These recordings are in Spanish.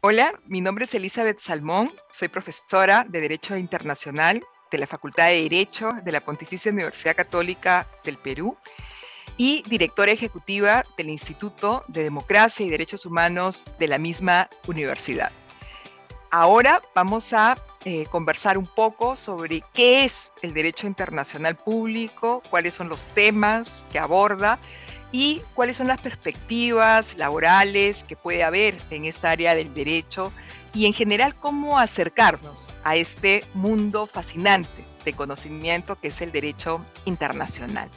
Hola, mi nombre es Elizabeth Salmón, soy profesora de Derecho Internacional de la Facultad de Derecho de la Pontificia Universidad Católica del Perú y directora ejecutiva del Instituto de Democracia y Derechos Humanos de la misma universidad. Ahora vamos a conversar un poco sobre qué es el derecho internacional público, cuáles son los temas que aborda y cuáles son las perspectivas laborales que puede haber en esta área del derecho y en general cómo acercarnos a este mundo fascinante de conocimiento que es el derecho internacional.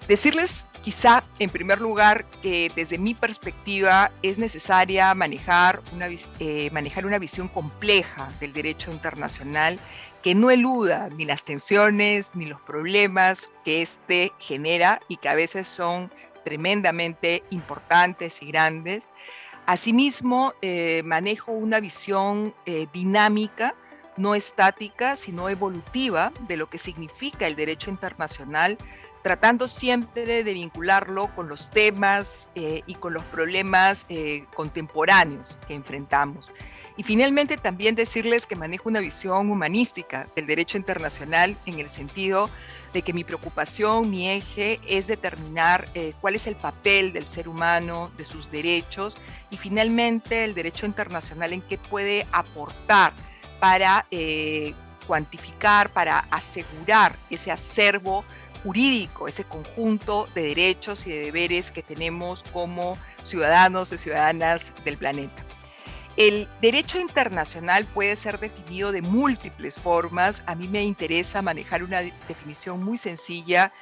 Decirles quizá en primer lugar que desde mi perspectiva es necesaria manejar una visión compleja del derecho internacional que no eluda ni las tensiones ni los problemas que éste genera y que a veces son tremendamente importantes y grandes. Asimismo, manejo una visión dinámica, no estática, sino evolutiva de lo que significa el derecho internacional, tratando siempre de vincularlo con los temas y con los problemas contemporáneos que enfrentamos. Y finalmente también decirles que manejo una visión humanística del derecho internacional en el sentido de que mi preocupación, mi eje es determinar cuál es el papel del ser humano, de sus derechos y finalmente el derecho internacional en qué puede aportar para cuantificar, para asegurar ese acervo jurídico, ese conjunto de derechos y de deberes que tenemos como ciudadanos y ciudadanas del planeta. El derecho internacional puede ser definido de múltiples formas. A mí me interesa manejar una definición muy sencilla,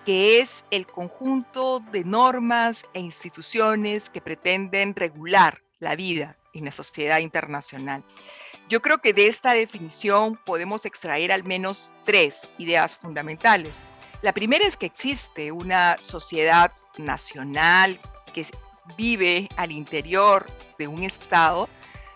que es el conjunto de normas e instituciones que pretenden regular la vida en la sociedad internacional. Yo creo que de esta definición podemos extraer al menos tres ideas fundamentales. La primera es que existe una sociedad nacional que vive al interior de un Estado,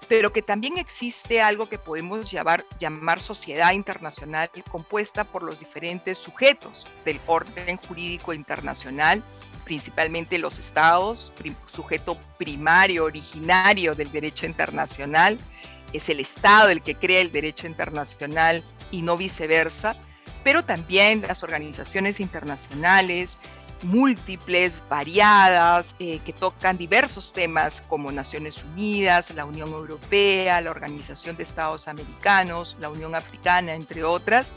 pero que también existe algo que podemos llamar sociedad internacional compuesta por los diferentes sujetos del orden jurídico internacional, principalmente los estados, sujeto primario, originario del derecho internacional, es el Estado el que crea el derecho internacional y no viceversa, pero también las organizaciones internacionales, múltiples, variadas, que tocan diversos temas como Naciones Unidas, la Unión Europea, la Organización de Estados Americanos, la Unión Africana, entre otras,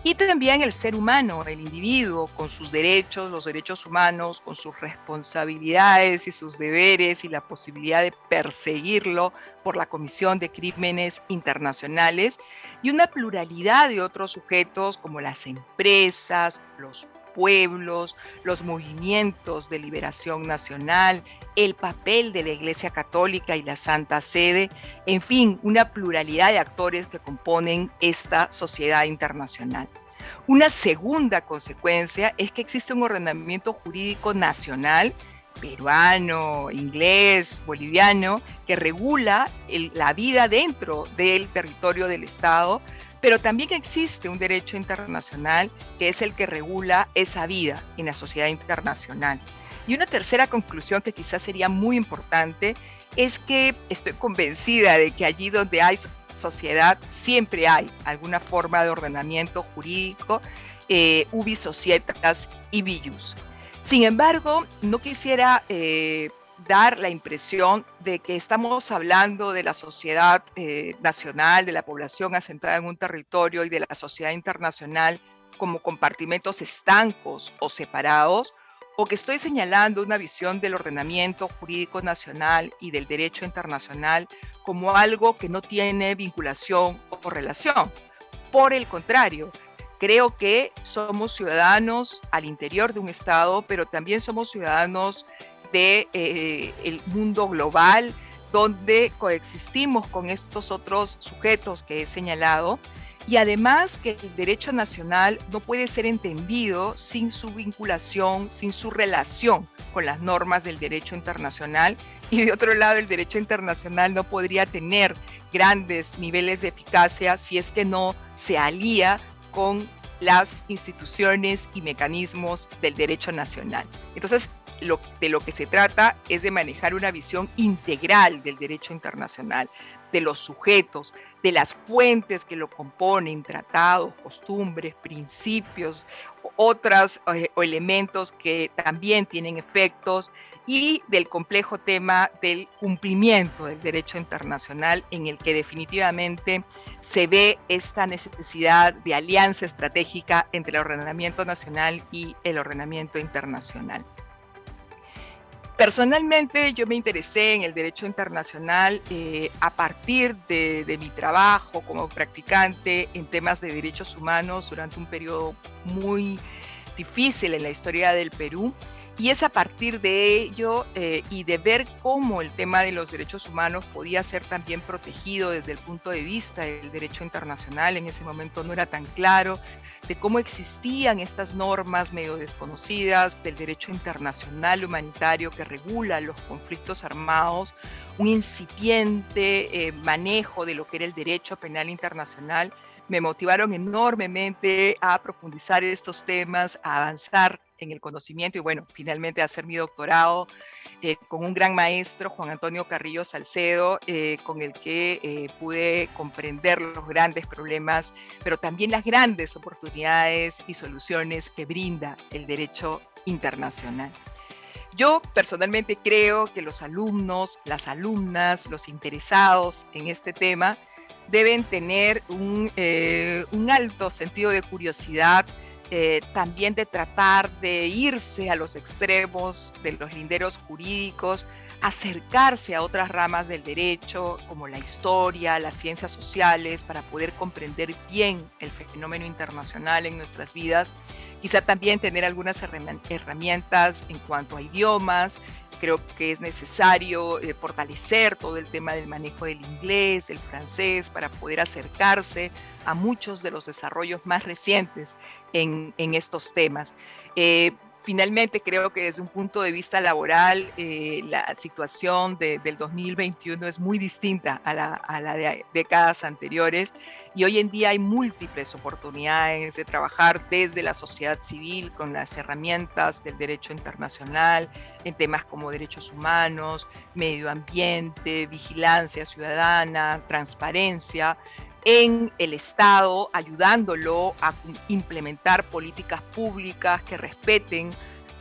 y también el ser humano, el individuo, con sus derechos, los derechos humanos, con sus responsabilidades y sus deberes y la posibilidad de perseguirlo por la comisión de crímenes internacionales, y una pluralidad de otros sujetos como las empresas, los pueblos, los movimientos de liberación nacional, el papel de la Iglesia Católica y la Santa Sede, en fin, una pluralidad de actores que componen esta sociedad internacional. Una segunda consecuencia es que existe un ordenamiento jurídico nacional, peruano, inglés, boliviano, que regula la vida dentro del territorio del Estado, pero también existe un derecho internacional que es el que regula esa vida en la sociedad internacional. Y una tercera conclusión que quizás sería muy importante es que estoy convencida de que allí donde hay sociedad siempre hay alguna forma de ordenamiento jurídico, ubi societas ibi jus. Sin embargo, no quisiera dar la impresión de que estamos hablando de la sociedad nacional, de la población asentada en un territorio y de la sociedad internacional como compartimentos estancos o separados, o que estoy señalando una visión del ordenamiento jurídico nacional y del derecho internacional como algo que no tiene vinculación o relación. Por el contrario, creo que somos ciudadanos al interior de un Estado, pero también somos ciudadanos del mundo global, donde coexistimos con estos otros sujetos que he señalado, y además que el derecho nacional no puede ser entendido sin su vinculación, sin su relación con las normas del derecho internacional, y de otro lado el derecho internacional no podría tener grandes niveles de eficacia si es que no se alía con las instituciones y mecanismos del derecho nacional. Entonces, de lo que se trata es de manejar una visión integral del derecho internacional, de los sujetos, de las fuentes que lo componen, tratados, costumbres, principios, otros o elementos que también tienen efectos, y del complejo tema del cumplimiento del derecho internacional, en el que definitivamente se ve esta necesidad de alianza estratégica entre el ordenamiento nacional y el ordenamiento internacional. Personalmente, yo me interesé en el derecho internacional a partir de mi trabajo como practicante en temas de derechos humanos durante un periodo muy difícil en la historia del Perú. Y es a partir de ello y de ver cómo el tema de los derechos humanos podía ser también protegido desde el punto de vista del derecho internacional. En ese momento no era tan claro de cómo existían estas normas medio desconocidas del derecho internacional humanitario que regula los conflictos armados, un incipiente manejo de lo que era el derecho penal internacional. Me motivaron enormemente a profundizar estos temas, a avanzar en el conocimiento y bueno, finalmente a hacer mi doctorado con un gran maestro, Juan Antonio Carrillo Salcedo, con el que pude comprender los grandes problemas, pero también las grandes oportunidades y soluciones que brinda el derecho internacional. Yo personalmente creo que los alumnos, las alumnas, los interesados en este tema deben tener un alto sentido de curiosidad, también de tratar de irse a los extremos de los linderos jurídicos, acercarse a otras ramas del derecho, como la historia, las ciencias sociales, para poder comprender bien el fenómeno internacional en nuestras vidas. Quizá también tener algunas herramientas en cuanto a idiomas. Creo que es necesario fortalecer todo el tema del manejo del inglés, del francés, para poder acercarse a muchos de los desarrollos más recientes en estos temas. Finalmente, creo que desde un punto de vista laboral, la situación del 2021 es muy distinta a la de décadas anteriores, y hoy en día hay múltiples oportunidades de trabajar desde la sociedad civil con las herramientas del derecho internacional en temas como derechos humanos, medio ambiente, vigilancia ciudadana, transparencia, en el Estado, ayudándolo a implementar políticas públicas que respeten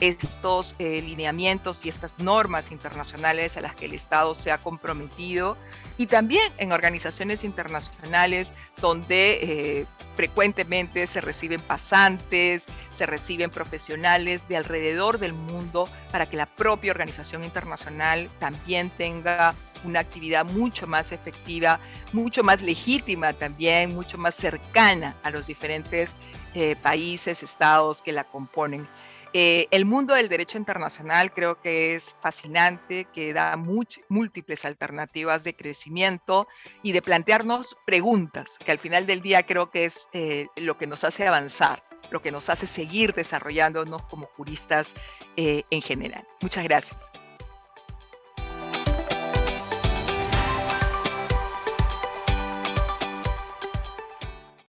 estos lineamientos y estas normas internacionales a las que el Estado se ha comprometido, y también en organizaciones internacionales donde frecuentemente se reciben pasantes, se reciben profesionales de alrededor del mundo para que la propia organización internacional también tenga una actividad mucho más efectiva, mucho más legítima también, mucho más cercana a los diferentes países, estados que la componen. El mundo del derecho internacional creo que es fascinante, que da múltiples alternativas de crecimiento y de plantearnos preguntas, que al final del día creo que es lo que nos hace avanzar, lo que nos hace seguir desarrollándonos como juristas en general. Muchas gracias.